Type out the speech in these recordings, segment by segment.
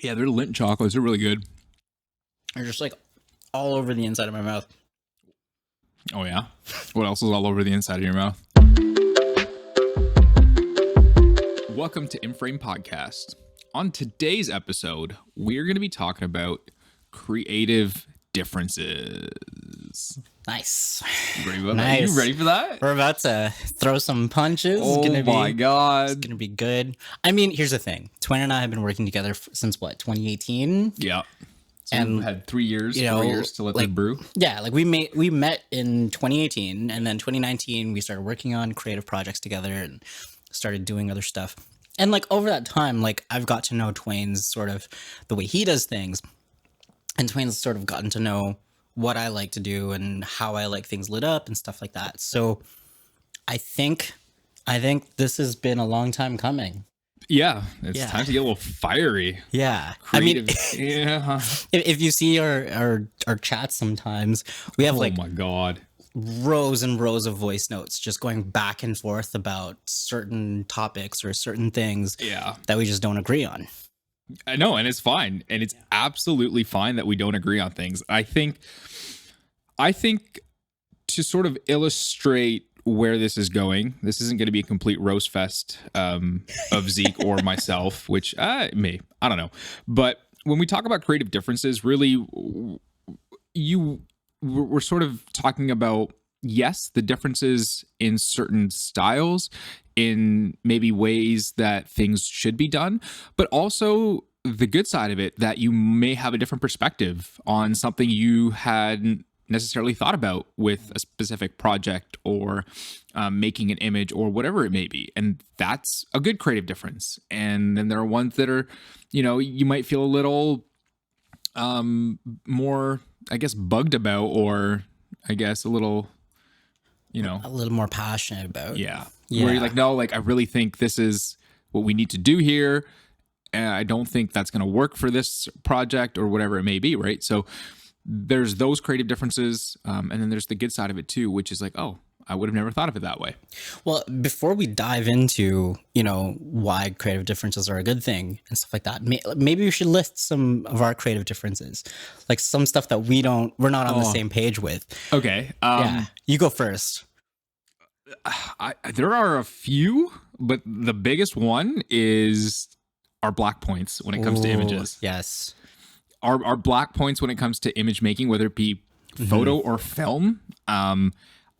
Yeah, they're Lindt chocolates. They're really good. They're just like all over the inside of my mouth. Oh, yeah? What else is all over the inside of your mouth? Welcome to Inframe Podcast. On today's episode, we're going to be talking about creative differences. Nice. Are you ready for that? We're about to throw some punches. My God. It's going to be good. I mean, here's the thing. Twayne and I have been working together since what, 2018? Yeah. So And, we've had 3 years, you know, 4 years to let them brew. Yeah, like we met in 2018, and then 2019 we started working on creative projects together and started doing other stuff. And like over that time, like I've got to know Twayne's sort of the way he does things, and Twayne's sort of gotten to know what I like to do and how I like things lit up and stuff like that. So I think this has been a long time coming. Yeah, it's time to get a little fiery. Yeah. Creative. I mean, yeah. if you see our chats sometimes, we have like Oh my God. rows and rows of voice notes just going back and forth about certain topics or certain things that we just don't agree on. I know, and it's fine. And it's absolutely fine that we don't agree on things. I think to sort of illustrate where this is going, this isn't going to be a complete roast fest of Zeik or myself, which I don't know. But when we talk about creative differences, really, we're sort of talking about, yes, the differences in certain styles, in maybe ways that things should be done, but also the good side of it, that you may have a different perspective on something you hadn't necessarily thought about with a specific project or making an image or whatever it may be. And that's a good creative difference. And then there are ones that are, you might feel a little more, I guess, bugged about, or I guess a little, a little more passionate about. Yeah. Where you're like, no, like I really think this is what we need to do here. And I don't think that's going to work for this project or whatever it may be. Right. So there's those creative differences. And then there's the good side of it too, which is like, oh, I would have never thought of it that way. Well, before we dive into, why creative differences are a good thing and stuff like that, maybe we should list some of our creative differences, like some stuff that we're not on the same page with. Okay. You go first. There are a few, but the biggest one is our black points when it comes to images. Yes. Our black points when it comes to image making, whether it be photo or film.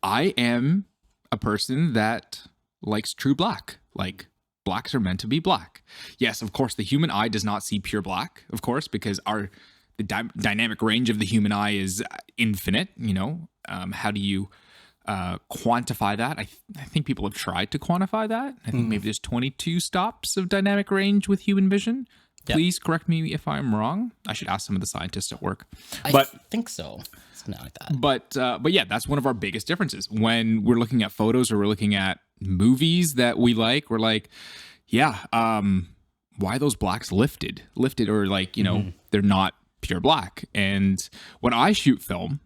I am a person that likes true black. Like, blacks are meant to be black. Yes, of course, the human eye does not see pure black, of course, because the dynamic range of the human eye is infinite. How do you quantify that? I think people have tried to quantify that. I think maybe there's 22 stops of dynamic range with human vision. Please correct me if I'm wrong. I should ask some of the scientists at work. I think so. Something like that. But yeah, that's one of our biggest differences. When we're looking at photos or we're looking at movies that we like, we're like, why are those blacks lifted or like, they're not pure black. And when I shoot film,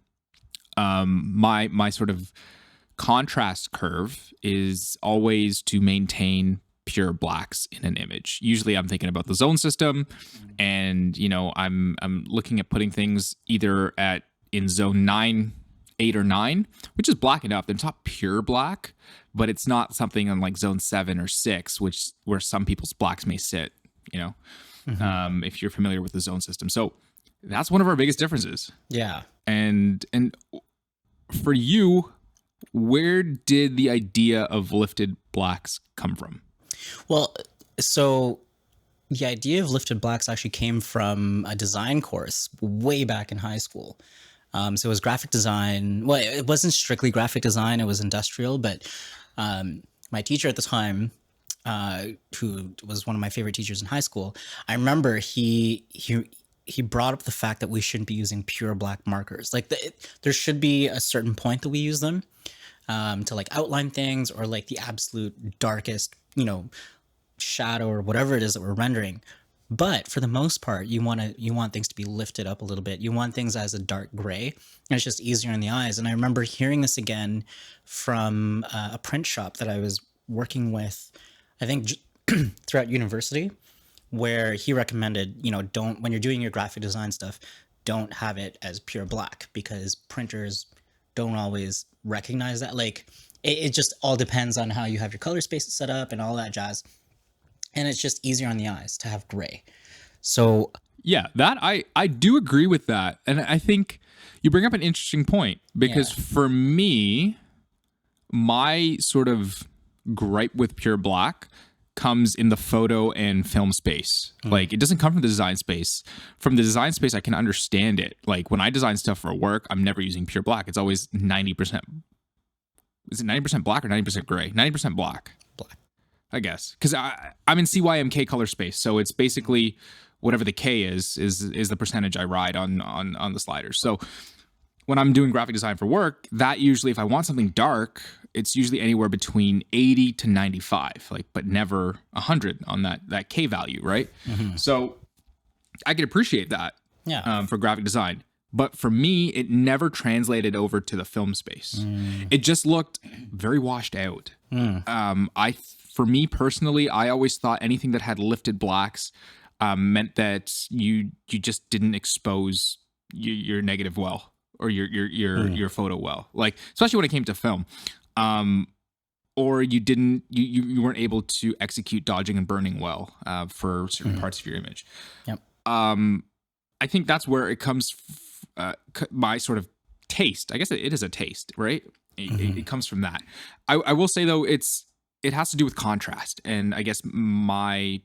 my sort of contrast curve is always to maintain pure blacks in an image. Usually I'm thinking about the zone system, and I'm looking at putting things either in zone 9, 8, or 9, which is black enough. It's not pure black, but it's not something on like zone 7 or 6, where some people's blacks may sit, if you're familiar with the zone system. So that's one of our biggest differences. Yeah. And for you, where did the idea of lifted blacks come from? Well, so the idea of lifted blacks actually came from a design course way back in high school. So it was graphic design. Well, it wasn't strictly graphic design. It was industrial. But my teacher at the time, who was one of my favorite teachers in high school, I remember he brought up the fact that we shouldn't be using pure black markers. Like there should be a certain point that we use them to like outline things, or like the absolute darkest, shadow or whatever it is that we're rendering. But for the most part, you want things to be lifted up a little bit. You want things as a dark gray, and it's just easier in the eyes. And I remember hearing this again from a print shop that I was working with, I think throughout university, where he recommended, don't, when you're doing your graphic design stuff, don't have it as pure black because printers don't always recognize that. Like it just all depends on how you have your color spaces set up and all that jazz. And it's just easier on the eyes to have gray. So yeah, that I do agree with that. And I think you bring up an interesting point because for me, my sort of gripe with pure black comes in the photo and film space. Like it doesn't come from the design space. From the design space, I can understand it. Like when I design stuff for work, I'm never using pure black. It's always 90%. Is it 90% black or 90% gray? 90% black. black. I guess. Because I'm in CYMK color space. So it's basically whatever the K is the percentage I ride on the sliders. So when I'm doing graphic design for work, that usually, if I want something dark, it's usually anywhere between 80 to 95, like, but never 100 on that K value, right? So I can appreciate that for graphic design. But for me, it never translated over to the film space. It just looked very washed out. For me personally, I always thought anything that had lifted blacks meant that you just didn't expose your negative well or your photo well. Like especially when it came to film, or you weren't able to execute dodging and burning well for certain parts of your image. Yep. I think that's where it comes. My sort of taste, I guess it is a taste, right? It comes from that. I will say though, it has to do with contrast, and I guess my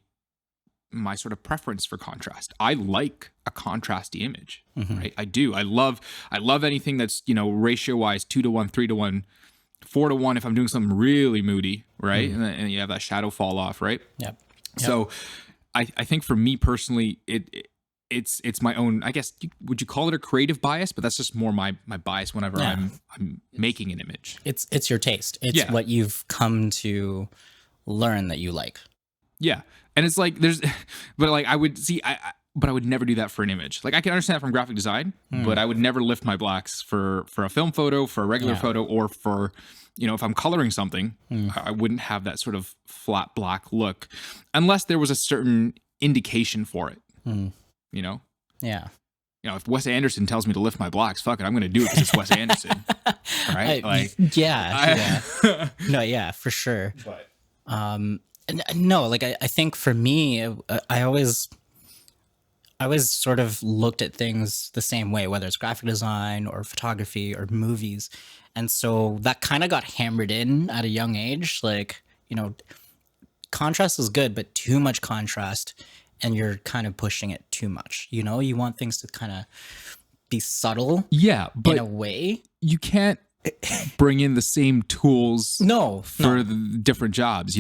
sort of preference for contrast. I like a contrasty image, right? I do. I love anything that's, ratio wise 2-to-1, 3-to-1, 4-to-1 if I'm doing something really moody, right? And you have that shadow fall off, right? Yep. So I think for me personally, it's my own, I guess, would you call it a creative bias? But that's just more my bias whenever I'm making an image. It's your taste. It's what you've come to learn that you like. Yeah. And it's like but like I would never do that for an image. Like I can understand that from graphic design, but I would never lift my blacks for a film photo, for a regular photo, or for, if I'm coloring something, I wouldn't have that sort of flat black look unless there was a certain indication for it. Yeah. If Wes Anderson tells me to lift my blacks, fuck it, I'm going to do it because it's Wes Anderson. Right? No, yeah, for sure. But no, like I think for me, I always sort of looked at things the same way, whether it's graphic design or photography or movies. And so that kind of got hammered in at a young age. Like, contrast is good, but too much contrast and you're kind of pushing it too much. You want things to kind of be subtle. Yeah, but in a way. You can't bring in the same tools for the different jobs,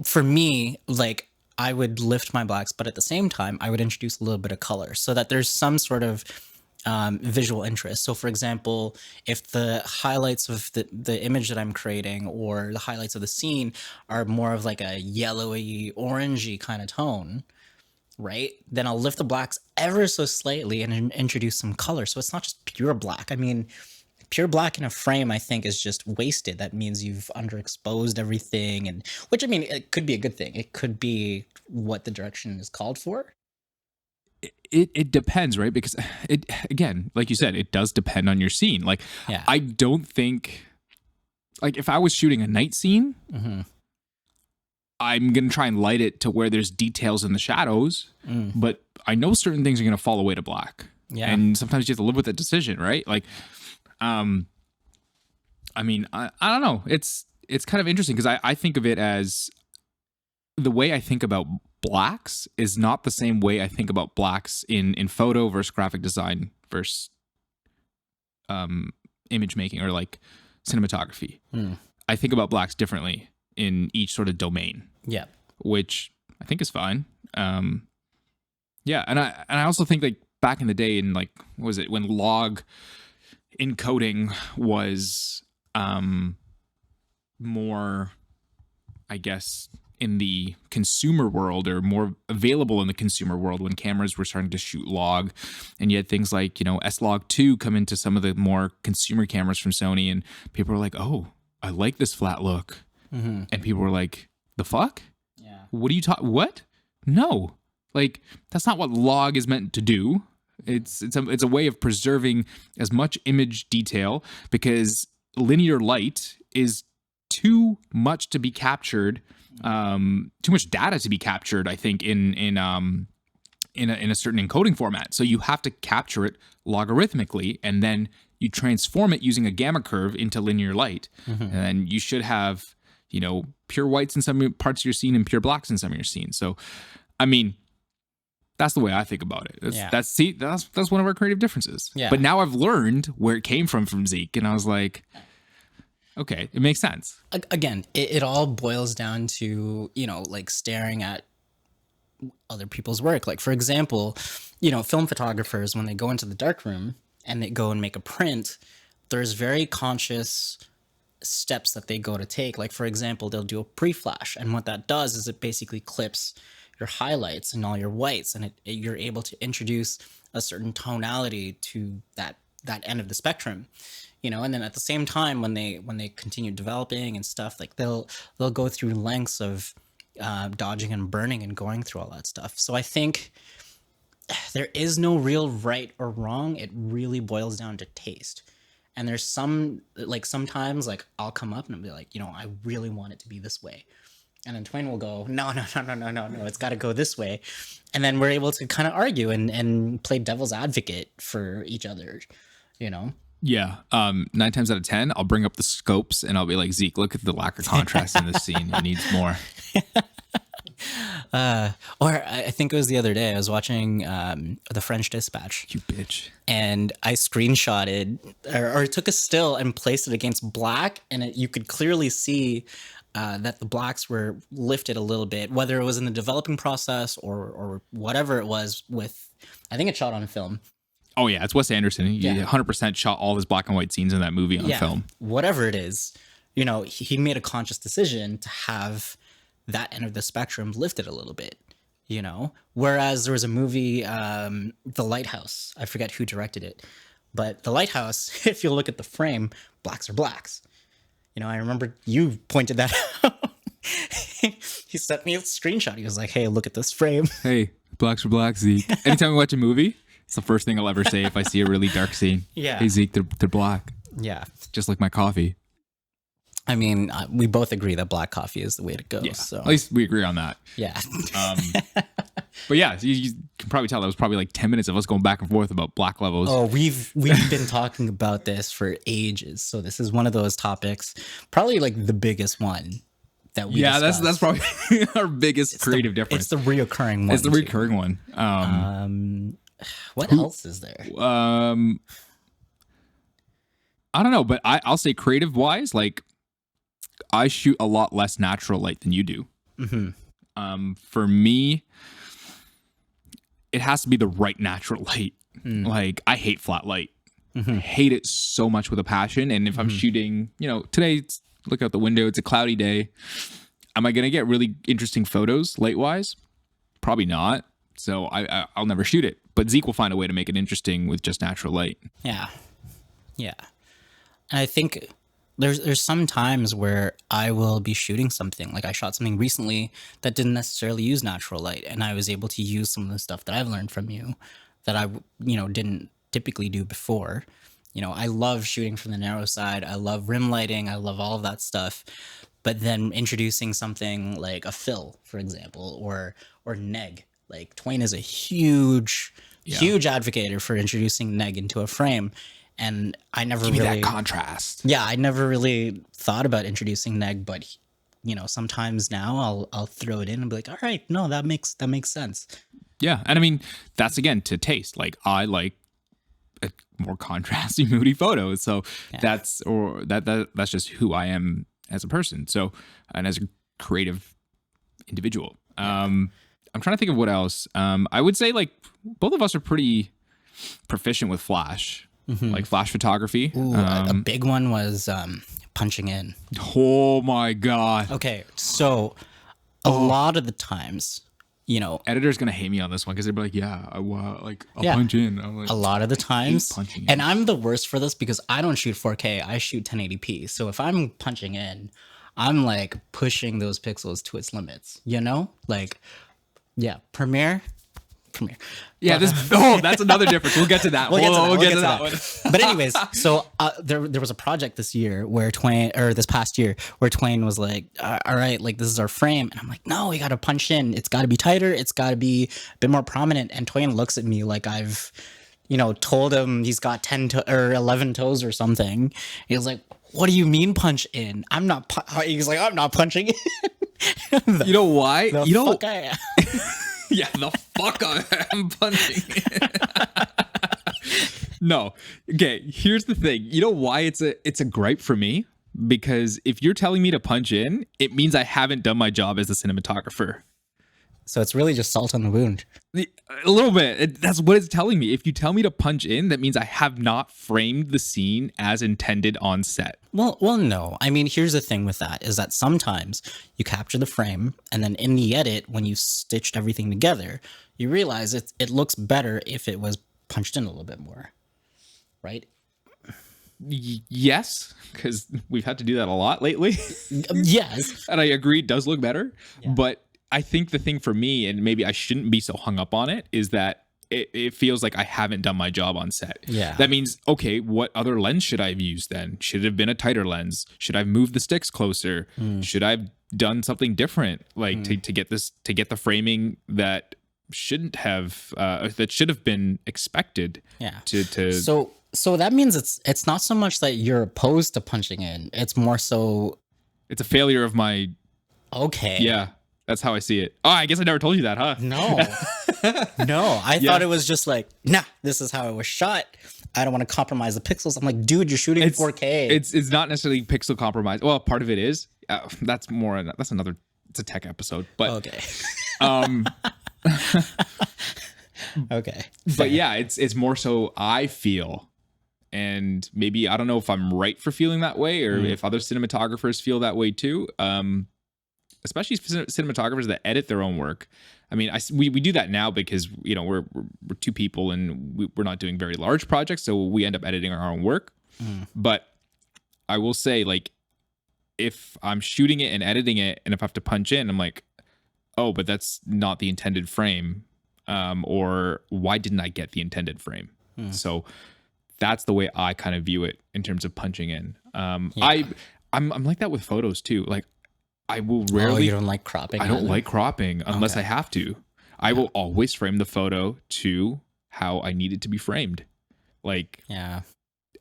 for me, like I would lift my blacks, but at the same time I would introduce a little bit of color so that there's some sort of visual interest. So for example, if the highlights of the image that I'm creating or the highlights of the scene are more of like a yellowy orangey kind of tone, right, then I'll lift the blacks ever so slightly and introduce some color. So it's not just pure black. I mean, pure black in a frame, I think, is just wasted. That means you've underexposed everything, and which, I mean, it could be a good thing. It could be what the direction is called for. It depends, right? Because it, again, like you said, it does depend on your scene. Like, I don't think, like, if I was shooting a night scene, I'm going to try and light it to where there's details in the shadows, but I know certain things are going to fall away to black. Yeah. And sometimes you have to live with that decision, right? Like, I mean, I don't know. It's kind of interesting because I think of it as the way I think about blacks is not the same way I think about blacks in photo versus graphic design versus image making or like cinematography. I think about blacks differently in each sort of domain. Yeah. Which I think is fine. Yeah. And I also think like back in the day in like, what was it, when log encoding was more, I guess, in the consumer world or more available in the consumer world when cameras were starting to shoot log, and you had things like, S-Log2 come into some of the more consumer cameras from Sony, and people were like, oh, I like this flat look. And people were like, the fuck? Yeah. What are you talking? What? No, like that's not what log is meant to do. It's a way of preserving as much image detail, because linear light is too much to be captured, too much data to be captured, I think, in a certain encoding format. So you have to capture it logarithmically, and then you transform it using a gamma curve into linear light. And then you should have, pure whites in some parts of your scene and pure blacks in some of your scenes. So, I mean, that's the way I think about it. That's one of our creative differences. Yeah. But now I've learned where it came from Zeik, and I was like, okay, it makes sense. Again, it all boils down to, like staring at other people's work. Like, for example, film photographers, when they go into the darkroom and they go and make a print, there's very conscious steps that they go to take. Like, for example, they'll do a pre-flash, and what that does is it basically clips your highlights and all your whites, and you're able to introduce a certain tonality to that end of the spectrum, and then at the same time, when they continue developing and stuff, like they'll go through lengths of dodging and burning and going through all that stuff. So I think there is no real right or wrong. It really boils down to taste. And there's sometimes like I'll come up and I'll be like, I really want it to be this way. And then Twayne will go, no, it's got to go this way. And then we're able to kind of argue and play devil's advocate for each other, Yeah. 9 times out of 10, I'll bring up the scopes and I'll be like, Zeik, look at the lack of contrast in this scene. It needs more. Or I think it was the other day, I was watching The French Dispatch. You bitch. And I screenshotted or took a still and placed it against black. And you could clearly see that the blacks were lifted a little bit, whether it was in the developing process or whatever it was with, I think it's shot on film. Oh, yeah. It's Wes Anderson. He 100% shot all his black and white scenes in that movie on film. Whatever it is, he made a conscious decision to have that end of the spectrum lifted a little bit, Whereas there was a movie, The Lighthouse. I forget who directed it. But The Lighthouse, if you look at the frame, blacks are blacks. I remember you pointed that out. He sent me a screenshot. He was like, hey, look at this frame. Hey, blacks are blacks, Zeik. Anytime we watch a movie, it's the first thing I'll ever say if I see a really dark scene. Yeah. Hey, Zeik, they're black. Yeah. Just like my coffee. I mean, we both agree that black coffee is the way to go. Yeah. So At least we agree on that. Yeah. But yeah, you can probably tell that was probably like 10 minutes of us going back and forth about black levels. Oh, we've been talking about this for ages. So this is one of those topics, probably like the biggest one that we discuss. that's probably our biggest creative difference. It's the reoccurring one. It's the recurring one. What else is there? I don't know, but I'll say creative wise, like I shoot a lot less natural light than you do. For me, it has to be the right natural light. Like I hate flat light. I hate it so much with a passion. And if I'm shooting, today, look out the window, it's a cloudy day. Am I going to get really interesting photos light wise? Probably not. So I'll never shoot it. But Zeik will find a way to make it interesting with just natural light. Yeah. Yeah. And I think there's some times where I will be shooting something. Like I shot something recently that didn't necessarily use natural light, and I was able to use some of the stuff that I've learned from you that I didn't typically do before. I love shooting from the narrow side. I love rim lighting. I love all of that stuff. But then introducing something like a fill, for example, or neg. Like Twayne is a huge advocate for introducing neg into a frame. And I never Give me really that contrast. Yeah, I never really thought about introducing neg, but sometimes now I'll throw it in and be like, all right, no, that makes sense. Yeah, and I mean that's again to taste. Like I like a more contrasty, moody photos, so that's just who I am as a person. So and as a creative individual. I'm trying to think of what else. I would say like both of us are pretty proficient with flash. Like flash photography. Ooh, a big one was punching in. Oh my god. Okay, so a lot of the times, editor's gonna hate me on this one because they'll be like, I'll punch in. I'm like, a lot of the times, punching in. And I'm the worst for this because I don't shoot 4K. I shoot 1080p. So if I'm punching in, I'm like pushing those pixels to its limits, you know? Like, yeah, Premiere. Yeah, that's another difference. We'll get to that. We'll get to that one. But anyways, so there was a project this year where this past year, where Twayne was like, all right, like this is our frame. And I'm like, no, we got to punch in. It's got to be tighter. It's got to be a bit more prominent. And Twayne looks at me like I've, told him he's got 10 or 11 toes or something. He was like, what do you mean punch in? He's like, I'm not punching in. You know why? Fuck I am. Yeah, the fuck I am punching in. No. Okay, here's the thing. You know why it's a gripe for me? Because if you're telling me to punch in, it means I haven't done my job as a cinematographer. So it's really just salt on the wound. A little bit. That's what it's telling me. If you tell me to punch in, that means I have not framed the scene as intended on set. Well, no. I mean, here's the thing with that is that sometimes you capture the frame and then in the edit, when you stitched everything together, you realize it looks better if it was punched in a little bit more, right? Yes, because we've had to do that a lot lately. Yes. And I agree, it does look better. Yeah. But I think the thing for me, and maybe I shouldn't be so hung up on it, is that it feels like I haven't done my job on set. Yeah. That means, okay, what other lens should I have used then? Should it have been a tighter lens? Should I have moved the sticks closer? Should I have done something different, like to get the framing that shouldn't have that should have been expected? Yeah. So that means it's not so much that you're opposed to punching in. It's more so it's a failure of my. Okay. Yeah. That's how I see it. Oh, I guess I never told you that, huh? No. No, I thought it was just like, nah, this is how it was shot. I don't want to compromise the pixels. I'm like, dude, you're shooting 4K. It's not necessarily pixel compromise. Well, part of it is. That's another. It's a tech episode, but okay. Okay. But yeah, it's more so I feel, and maybe I don't know if I'm right for feeling that way, or if other cinematographers feel that way too. Especially cinematographers that edit their own work. I mean, we do that now because we're two people and we're not doing very large projects, so we end up editing our own work. But I will say, like, if I'm shooting it and editing it, and if I have to punch in, I'm like, oh, but that's not the intended frame, or why didn't I get the intended frame? So that's the way I kind of view it in terms of punching in. I'm like that with photos too. Like, I will rarely. Oh, you don't like cropping? I don't like cropping unless I have to. I will always frame the photo to how I need it to be framed. Like, yeah.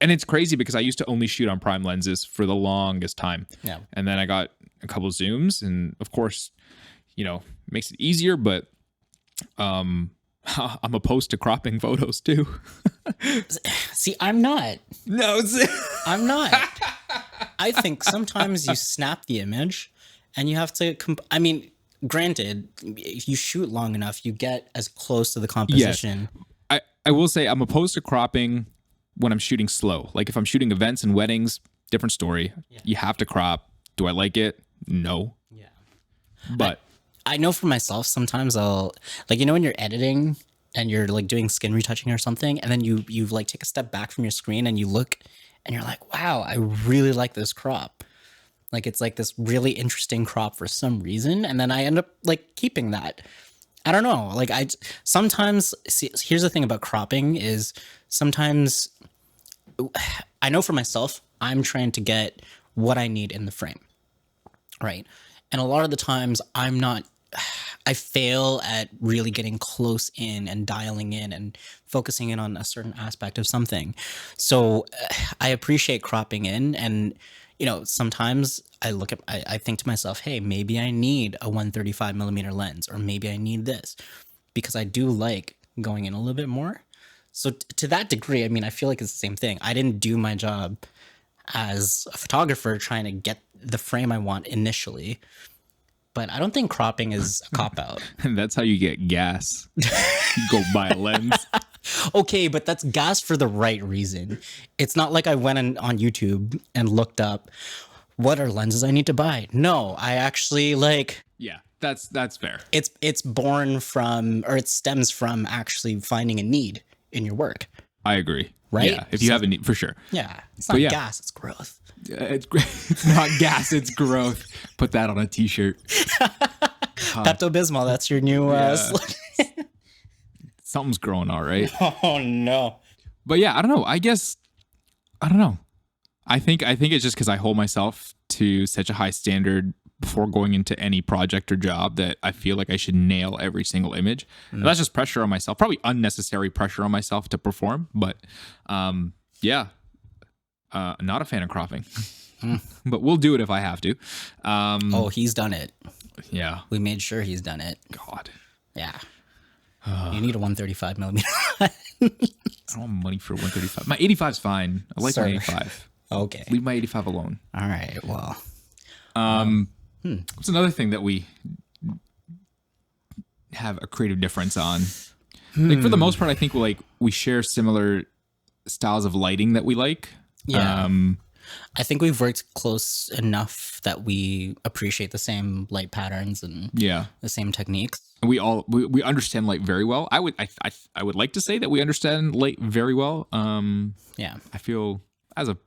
And it's crazy because I used to only shoot on prime lenses for the longest time. Yeah. And then I got a couple zooms, and of course, it makes it easier, but I'm opposed to cropping photos too. See, I'm not. No, I'm not. I think sometimes you snap the image and you have to, granted, if you shoot long enough, you get as close to the composition. Yes. I will say I'm opposed to cropping when I'm shooting slow. Like if I'm shooting events and weddings, different story. Yeah. You have to crop. Do I like it? No. Yeah. But I know for myself, sometimes I'll, like, when you're editing and you're like doing skin retouching or something, and then you like take a step back from your screen and you look and you're like, wow, I really like this crop. Like, it's like this really interesting crop for some reason. And then I end up like keeping that. I don't know. Like here's the thing about cropping is sometimes I know for myself, I'm trying to get what I need in the frame. Right. And a lot of the times I fail at really getting close in and dialing in and focusing in on a certain aspect of something. So I appreciate cropping in, and sometimes I think to myself, hey, maybe I need a 135 millimeter lens, or maybe I need this, because I do like going in a little bit more. So to that degree, I feel like it's the same thing. I didn't do my job as a photographer trying to get the frame I want initially. But I don't think cropping is a cop-out. And that's how you get gas. You go buy a lens. Okay, but that's gas for the right reason. It's not like I went on YouTube and looked up what are lenses I need to buy. No, I actually Yeah, that's fair. It's born from, or it stems from actually finding a need in your work. I agree. Right? Yeah, if you have a need, for sure. Yeah, it's not gas, it's growth. It's not gas, it's growth. Put that on a t-shirt. Pepto-Bismol, that's your new Something's growing all right. Oh no. But yeah, I don't know. I don't know. I think it's just because I hold myself to such a high standard before going into any project or job that I feel like I should nail every single image. And that's just pressure on myself, probably unnecessary pressure on myself to perform. But yeah, not a fan of cropping, but we'll do it if I have to. Oh, he's done it. Yeah, We made sure he's done it. God, Yeah. You need a 135 millimeter. I don't want money for 135. My 85 is fine. I like my 85. Okay. Leave my 85 alone. All right. Well. What's another thing that we have a creative difference on? Like for the most part, I think we share similar styles of lighting that we like. Yeah. I think we've worked close enough that we appreciate the same light patterns and the same techniques. And we understand light very well. I would like to say that we understand light very well. Yeah. I feel as a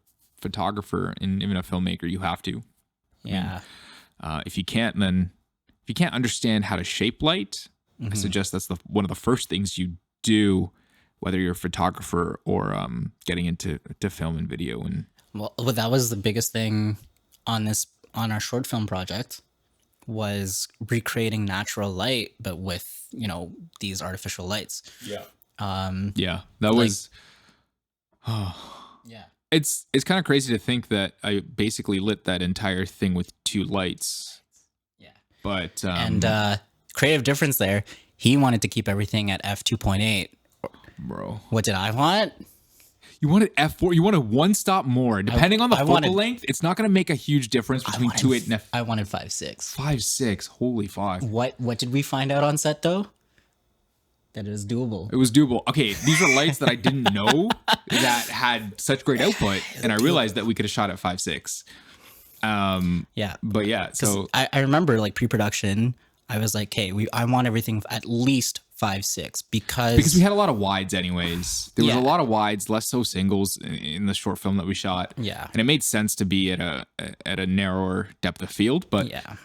photographer and even a filmmaker, you have to. Yeah. If you can't understand how to shape light, I suggest that's one of the first things you do, whether you're a photographer or getting into film and video. And Well, that was the biggest thing on our short film project, was recreating natural light, but with, these artificial lights. Yeah. That was. Yeah. It's kind of crazy to think that I basically lit that entire thing with 2 lights. Yeah. But And creative difference there. He wanted to keep everything at f2.8. bro, What did I want? you wanted f4. You wanted one stop more. Depending on the focal length, it's not going to make a huge difference between 2.8 and f. I wanted 5.6. 5.6. Holy five. What did we find out on set though? That it was doable. It was doable. Okay, these are lights that I didn't know that had such great output, and I realized that we could have shot at 5.6. Yeah. But yeah, so I remember like pre-production, I was like, hey, I want everything at least 5.6 because we had a lot of wides anyways. There was Yeah. a lot of wides, less so singles in the short film that we shot. Yeah. And it made sense to be at a narrower depth of field, but Yeah.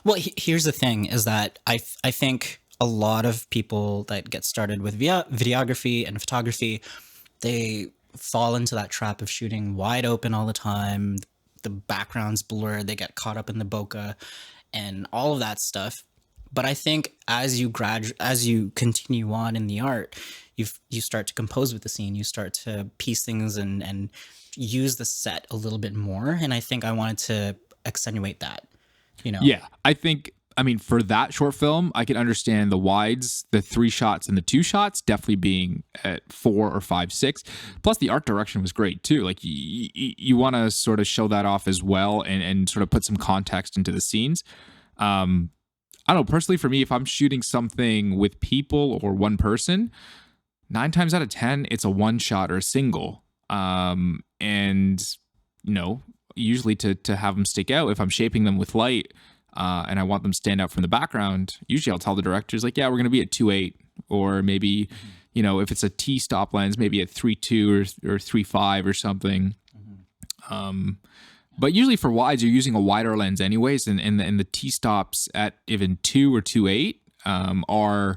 Well, here's the thing is that I think a lot of people that get started with videography and photography, they fall into that trap of shooting wide open all the time. The background's blurred. They get caught up in the bokeh and all of that stuff. But I think as you continue on in the art, you start to compose with the scene. You start to piece things and use the set a little bit more. And I think I wanted to accentuate that, Yeah, I mean, for that short film, I can understand the wides, the 3 shots and the 2 shots definitely being at 4 or 5.6. Plus, the art direction was great too. Like you want to sort of show that off as well and sort of put some context into the scenes. I don't know. Personally, for me, if I'm shooting something with people or one person, 9 times out of 10, it's a 1 shot or a single. And usually to have them stick out, if I'm shaping them with light. And I want them to stand out from the background, usually I'll tell the directors like, yeah, we're going to be at 2.8, or maybe, if it's a T stop lens, maybe at 3.2 or 3.5 or something. But usually for wides, you're using a wider lens anyways. And the T stops at even 2 or 2.8 are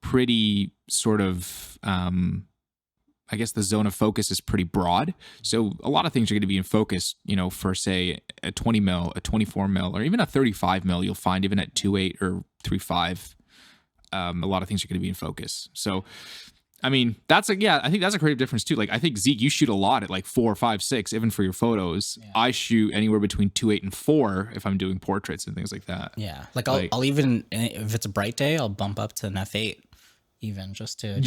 pretty sort of, I guess the zone of focus is pretty broad. So a lot of things are going to be in focus, for say a 20 mil, a 24 mil, or even a 35 mil, you'll find even at 2.8 or 3.5, a lot of things are going to be in focus. So, I mean, I think that's a creative difference too. Like, I think Zeik, you shoot a lot at like 4, 5, 6, even for your photos. Yeah. I shoot anywhere between 2.8 and 4 if I'm doing portraits and things like that. Yeah. Like I'll even, if it's a bright day, I'll bump up to an F8. Even just to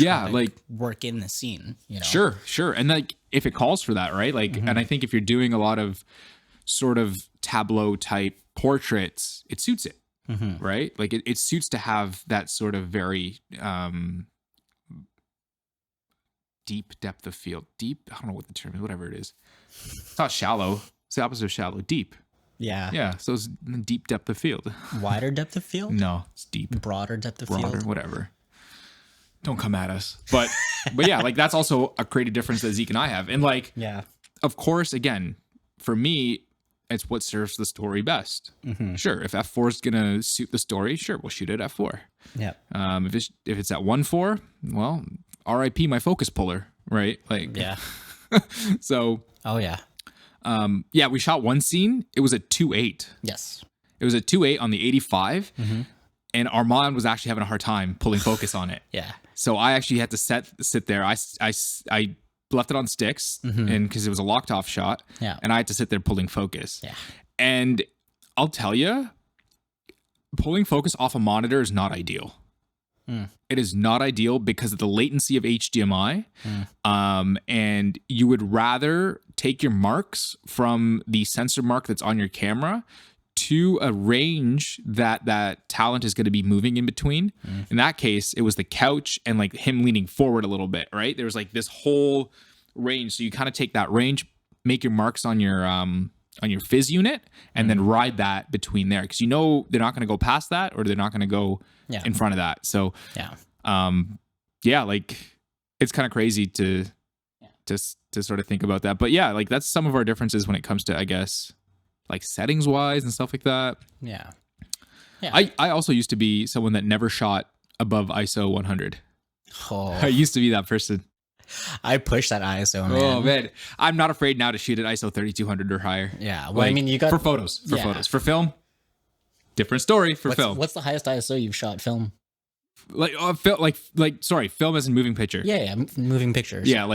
work in the scene, Sure. And like if it calls for that, right? Like, and I think if you're doing a lot of sort of tableau type portraits, it suits it, right? Like it suits to have that sort of very deep depth of field. Deep, I don't know what the term is, whatever it is. It's not shallow. It's the opposite of shallow. Deep. Yeah. Yeah. So it's deep depth of field. Wider depth of field? No, it's deep. Broader depth of field? Whatever. Don't come at us. But yeah, like that's also a creative difference that Zeik and I have. And like, yeah, of course, again, for me, it's what serves the story best. Sure, if f4 is gonna suit the story, sure, we'll shoot it at f4. Yeah. If it's at 1.4, well, RIP my focus puller, right? Like, Yeah. so. Oh yeah. Yeah, we shot one scene. It was at 2.8. Yes. It was at 2.8 on the 85, and Armand was actually having a hard time pulling focus on it. Yeah. So I actually had to sit there. I left it on sticks, and because it was a locked off shot, and I had to sit there pulling focus. Yeah. And I'll tell you, pulling focus off a monitor is not ideal. It is not ideal because of the latency of HDMI. And you would rather take your marks from the sensor mark that's on your camera to a range that talent is going to be moving in between. In that case, it was the couch and like him leaning forward a little bit, right? There was like this whole range. So you kind of take that range, make your marks on your fizz unit, and then ride that between there. Because you know they're not going to go past that, or they're not going to go in front of that. So like it's kind of crazy to sort of think about that. But yeah, like that's some of our differences when it comes to, I guess, like settings wise and stuff like that. Yeah. I also used to be someone that never shot above ISO 100. I used to be that person. I push that ISO, man. Oh man, I'm not afraid now to shoot at ISO 3200 or higher. Yeah, well, like, I mean, you got for photos, for film, different story. Film, what's the highest ISO you've shot film? Film as in moving picture. Yeah, moving pictures. Yeah,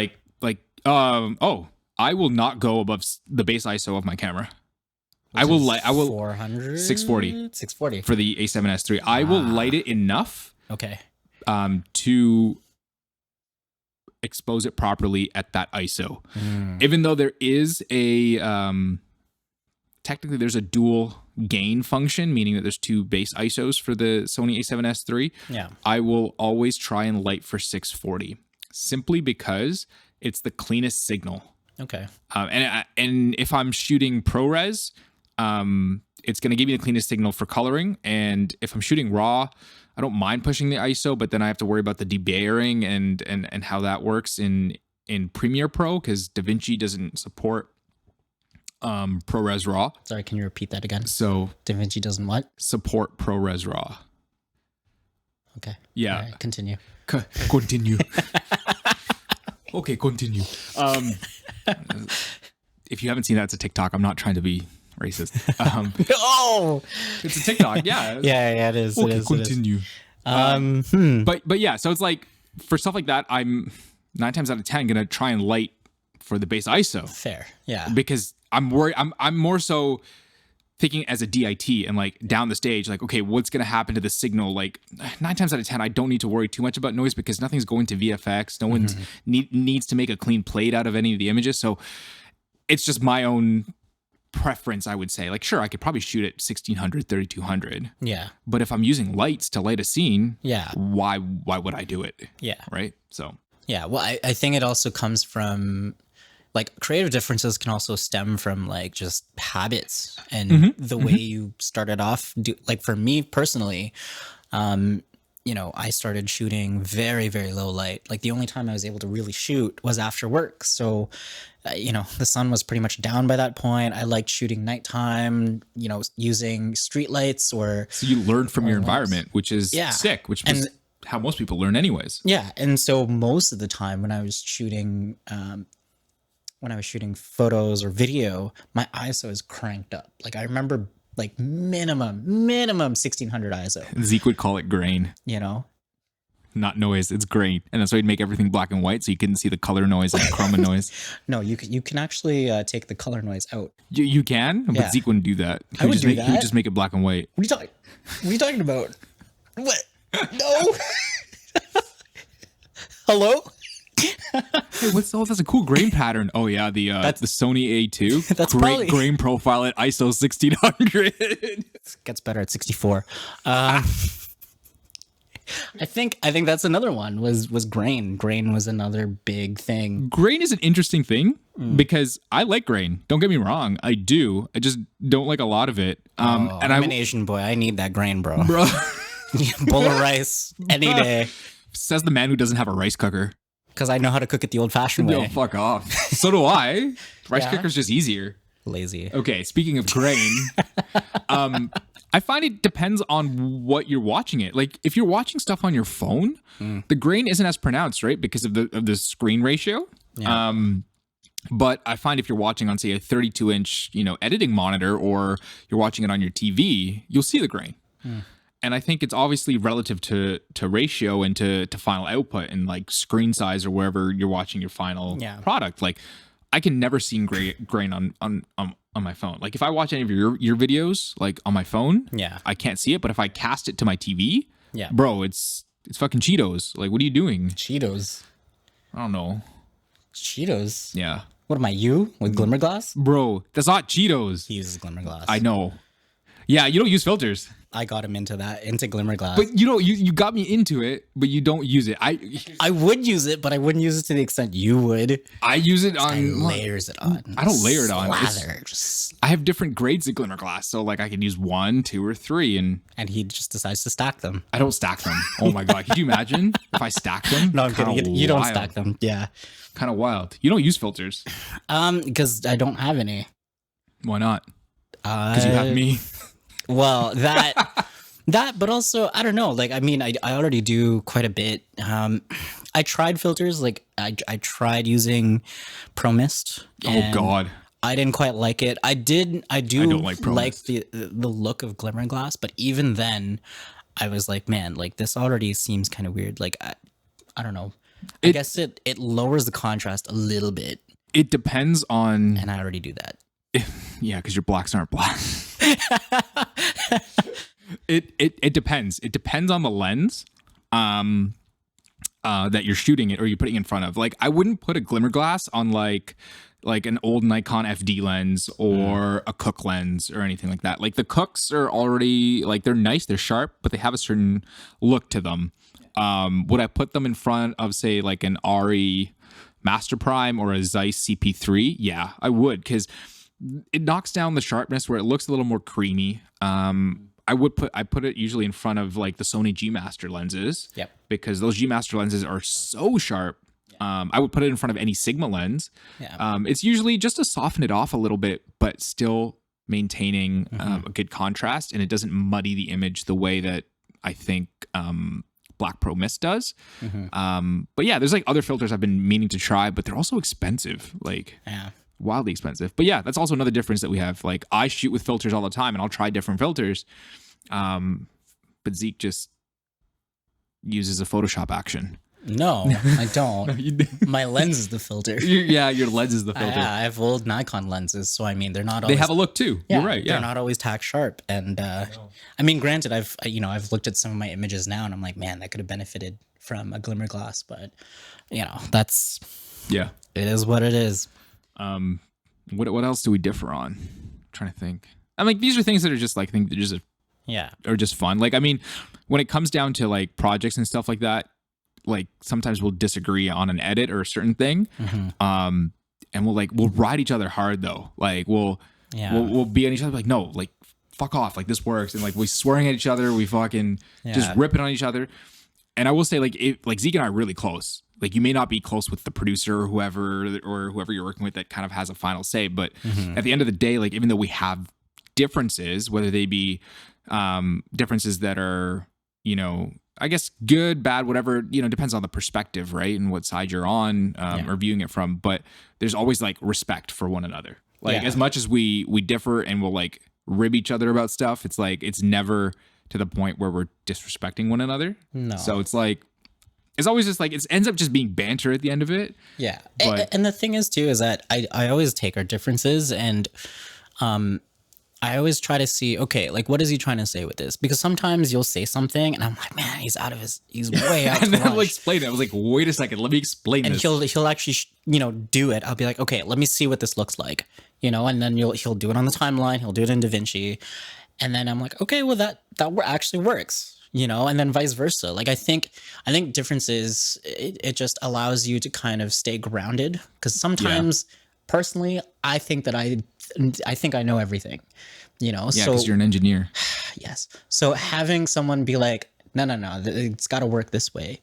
I will not go above the base ISO of my camera. I will 400, 640 for the A7S III. I will light it enough. Okay. To expose it properly at that ISO. Even though there is technically there's a dual gain function, meaning that there's two base ISOs for the Sony A7S III. Yeah. I will always try and light for 640 simply because it's the cleanest signal. Okay. And if I'm shooting ProRes, it's going to give me the cleanest signal for coloring. And if I'm shooting RAW, I don't mind pushing the ISO, but then I have to worry about the debayering and how that works in Premiere Pro, because DaVinci doesn't support ProRes RAW. Sorry, can you repeat that again? So DaVinci doesn't what? Support ProRes RAW. Okay. Yeah. All right, continue. Continue. Okay, continue. If you haven't seen that, it's a TikTok. I'm not trying to be racist. It's a TikTok. Yeah. Yeah, it is. Okay, it is. Continue. But yeah, so it's like for stuff like that, I'm 9 times out of 10 gonna try and light for the base ISO. Fair. Yeah. Because I'm worried. I'm more so thinking as a DIT and like down the stage, like, okay, what's gonna happen to the signal? Like 9 times out of 10, I don't need to worry too much about noise because nothing's going to VFX. No one needs to make a clean plate out of any of the images. So it's just my own preference, I would say. Like, sure, I could probably shoot at 1600, 3200. Yeah. But if I'm using lights to light a scene, yeah, why would I do it? Yeah. Right. So yeah. Well, I think it also comes from like creative differences can also stem from like just habits and the way you started off. Like for me personally, you know, I started shooting very, very low light. Like the only time I was able to really shoot was after work. So, you know, the sun was pretty much down by that point. I liked shooting nighttime, you know, using street lights or... So you learned from your environment, which is sick, which is how most people learn anyways. Yeah. And so most of the time when I was shooting photos or video, my ISO is cranked up. Like I remember like minimum 1600 ISO. Zeik would call it grain. You know? Not noise, it's grain. And that's why he'd make everything black and white so you couldn't see the color noise and the chroma noise. No, you can actually take the color noise out. You can? But Zeik wouldn't do that. He would do that. He would just make it black and white. What are you talking about? What? No. Hello? Hey, that's a cool grain pattern. Oh yeah, the Sony A2. That's great probably... grain profile at ISO 1600. It gets better at 64. I think that's another one was grain. Grain was another big thing. Grain is an interesting thing because I like grain. Don't get me wrong, I do. I just don't like a lot of it. And I'm an Asian boy. I need that grain, bro. Bowl of rice any day. Says the man who doesn't have a rice cooker. Because I know how to cook it the old-fashioned way. No, fuck off. So do I. Rice cooker's just easier. Lazy. Okay, speaking of grain, I find it depends on what you're watching it. Like if you're watching stuff on your phone, the grain isn't as pronounced, right? Because of the screen ratio. Yeah. But I find if you're watching on, say, a 32-inch, editing monitor, or you're watching it on your TV, you'll see the grain. And I think it's obviously relative to ratio and to final output and like screen size or wherever you're watching your final product. Like I can never see grain on my phone. Like if I watch any of your videos like on my phone, I can't see it. But if I cast it to my TV, bro, it's fucking Cheetos. Like, what are you doing? Cheetos. I don't know. Cheetos. Yeah. What am I, you with Glimmer Glass? Bro, that's not Cheetos. He uses Glimmer Glass. I know. Yeah, you don't use filters. I got him into Glimmer Glass. But you got me into it, but you don't use it. I would use it, but I wouldn't use it to the extent you would. I use it on... I layers it on. I don't layer it on. Slather. I have different grades of Glimmer Glass, so like I can use 1, 2, or 3, and he just decides to stack them. I don't stack them. Oh my god, could you imagine if I stacked them? No, I'm kidding. You don't stack them. Yeah. Kind of wild. You don't use filters. Because I don't have any. Why not? Because you have me. Well, that, but also, I don't know. Like, I mean, I already do quite a bit. I tried filters. Like, I tried using Pro Mist. Oh, God. I didn't quite like it. I don't like the look of Glimmer Glass, but even then, I was like, man, like, this already seems kind of weird. Like, I don't know. I guess it lowers the contrast a little bit. It depends on... And I already do that. Yeah, because your blacks aren't black. It depends. It depends on the lens that you're shooting it or you're putting in front of. Like I wouldn't put a Glimmer Glass on like an old Nikon FD lens or a Cook lens or anything like that. Like the Cooks are already like they're nice, they're sharp, but they have a certain look to them. Would I put them in front of say like an RE Master Prime or a Zeiss CP3? Yeah, I would, because it knocks down the sharpness where it looks a little more creamy. I put it usually in front of like the Sony G Master lenses. Yep. Because those G Master lenses are so sharp. I would put it in front of any Sigma lens. Yeah. It's usually just to soften it off a little bit, but still maintaining a good contrast, and it doesn't muddy the image the way that I think Black Pro Mist does. But yeah, there's like other filters I've been meaning to try, but they're also expensive. Like wildly expensive. But yeah, that's also another difference that we have. Like I shoot with filters all the time and I'll try different filters. But Zeik just uses a Photoshop action. No, I don't. My lens is the filter. Your lens is the filter. I have old Nikon lenses, so I mean they're not always... They have a look too. You're right. Yeah. They're not always tack sharp. And I mean, granted, I've looked at some of my images now and I'm like, man, that could have benefited from a Glimmer Glass, but that's it is what it is. What else do we differ on? I'm trying to think. I mean, these are things that are just like, I think they're just are just fun. Like, I mean, when it comes down to like projects and stuff like that, like sometimes we'll disagree on an edit or a certain thing. And we'll ride each other hard though. Like we'll be on each other like, no, like fuck off. Like this works. And like we swearing at each other. We fucking just ripping on each other. And I will say like, Zeik and I are really close. Like you may not be close with the producer or whoever you're working with that kind of has a final say. But at the end of the day, like even though we have differences, whether they be differences that are, I guess good, bad, whatever, depends on the perspective, right? And what side you're on or viewing it from. But there's always like respect for one another. Like as much as we differ and we'll like rib each other about stuff, it's like it's never to the point where we're disrespecting one another. No. So it's like it's always just like it ends up just being banter at the end of it. Yeah. And the thing is too is that I always take our differences and I always try to see, okay, like what is he trying to say with this? Because sometimes you'll say something and I'm like, man, he's way out. And then I'll explain it. I was like, wait a second, let me explain this. And he'll actually, do it. I'll be like, okay, let me see what this looks like, and then he'll do it on the timeline. He'll do it in DaVinci. And then I'm like, okay, well that actually works, and then vice versa. Like I think differences, it just allows you to kind of stay grounded. Cause sometimes personally, I think that I think I know everything, Yeah, because you're an engineer. Yes. So having someone be like, no, it's got to work this way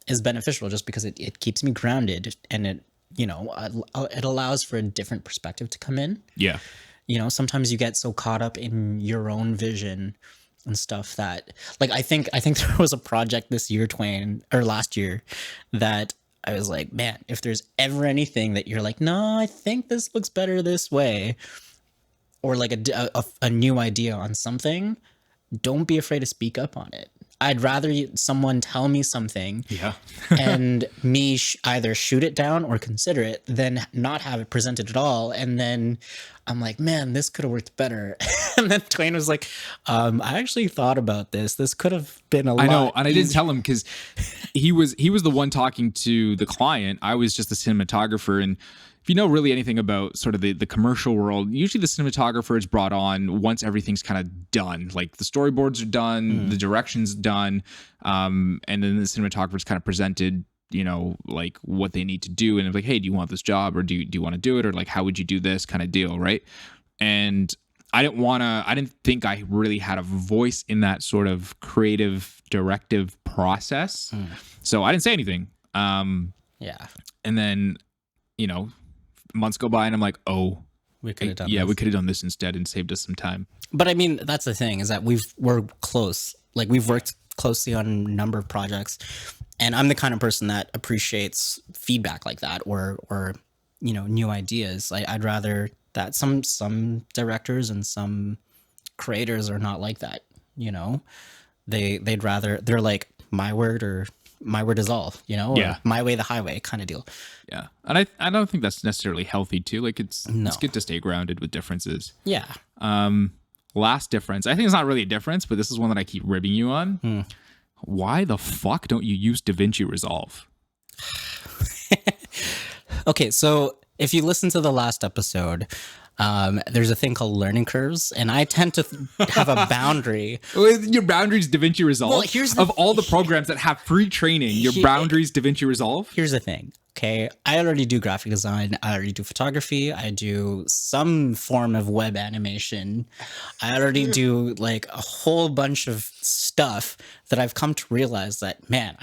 is beneficial just because it keeps me grounded and it allows for a different perspective to come in. Yeah. Sometimes you get so caught up in your own vision and stuff that, like, I think there was a project this year, Twayne, or last year, that I was like, man, if there's ever anything that you're like, no, I think this looks better this way, or like a new idea on something, don't be afraid to speak up on it. I'd rather someone tell me something and me either shoot it down or consider it than not have it presented at all. And then I'm like, man, this could have worked better. And then Twayne was like, I actually thought about this. This could have been a lot. I know. And I didn't tell him because he was the one talking to the client. I was just the cinematographer. And if you know really anything about sort of the commercial world, usually the cinematographer is brought on once everything's kind of done. Like the storyboards are done, the direction's done, and then the cinematographer is kind of presented, like what they need to do. And it's like, hey, do you want this job, or do you want to do it? Or like, how would you do this kind of deal, right? And I didn't think I really had a voice in that sort of creative directive process. So I didn't say anything. Yeah. And then, months go by and I'm like, oh, we could have done we could have done this instead and saved us some time. But I mean, that's the thing, is that we're close. Like, we've worked closely on a number of projects, and I'm the kind of person that appreciates feedback like that, or new ideas. I'd rather that some directors and some creators are not like that. They'd rather, they're like, my word or my word is all, or my way the highway kind of deal. Yeah. And I don't think that's necessarily healthy too. Like it's good to stay grounded with differences. Yeah. Last difference. I think it's not really a difference, but this is one that I keep ribbing you on. Why the fuck don't you use DaVinci Resolve? Okay, so if you listen to the last episode, there's a thing called learning curves, and I tend to have a boundary. Your boundary's DaVinci Resolve? Well, here's of all the programs that have free training, your boundary's DaVinci Resolve? Here's the thing, okay? I already do graphic design. I already do photography. I do some form of web animation. I already do like a whole bunch of stuff that I've come to realize that, man,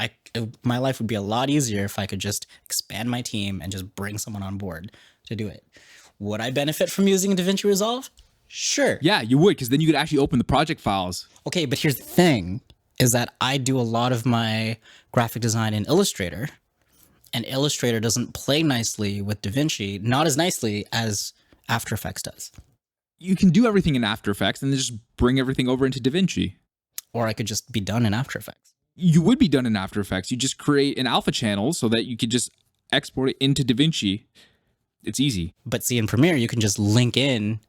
my life would be a lot easier if I could just expand my team and just bring someone on board to do it. Would I benefit from using DaVinci Resolve? Sure. Yeah, you would, because then you could actually open the project files. Okay, but here's the thing, is that I do a lot of my graphic design in Illustrator, and Illustrator doesn't play nicely with DaVinci, not as nicely as After Effects does. You can do everything in After Effects and then just bring everything over into DaVinci. Or I could just be done in After Effects. You would be done in After Effects. You just create an alpha channel so that you could just export it into DaVinci. It's easy. But see, in Premiere, you can just link in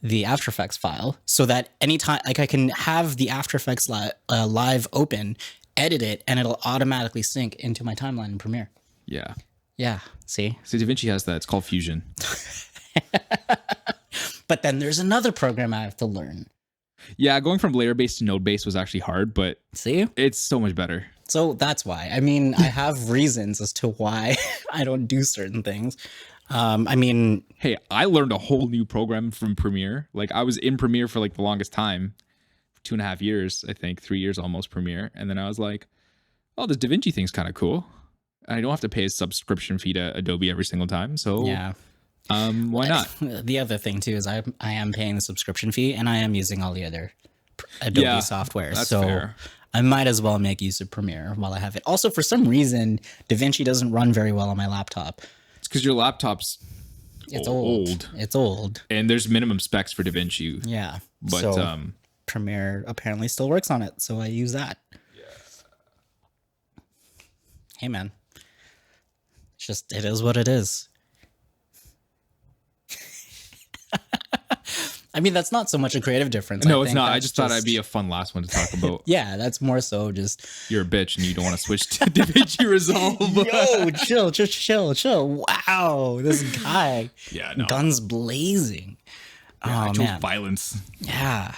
the After Effects file so that anytime, like, I can have the After Effects live open, edit it, and it'll automatically sync into my timeline in Premiere. Yeah. Yeah. See? So DaVinci has that. It's called Fusion. But then there's another program I have to learn. Yeah, going from layer-based to node-based was actually hard, but see, it's so much better. So that's why. I mean, I have reasons as to why I don't do certain things. I mean, hey, I learned a whole new program from Premiere. Like, I was in Premiere for like the longest time, 2.5 years, I think, 3 years almost Premiere, and then I was like, oh, this DaVinci thing's kind of cool. And I don't have to pay a subscription fee to Adobe every single time, so yeah. Why not? The other thing too is I am paying the subscription fee, and I am using all the other Adobe software. That's so fair. I might as well make use of Premiere while I have it. Also, for some reason, DaVinci doesn't run very well on my laptop. It's because your laptop's old. It's old. And there's minimum specs for DaVinci. Yeah. But so, Premiere apparently still works on it, so I use that. Yeah. Hey man. It is what it is. I mean, that's not so much a creative difference. No, it's not. I just thought it'd be a fun last one to talk about. Yeah, that's more so just... You're a bitch and you don't want to switch to DaVinci Resolve. Yo, chill. Wow, this guy. Yeah, no. Guns blazing. Yeah, I chose man. violence. Yeah.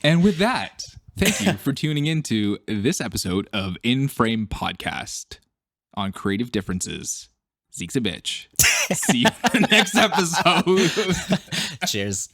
And with that, thank you for tuning in to this episode of Inframe Podcast on creative differences. Zeke's a bitch. See you in the next episode. Cheers.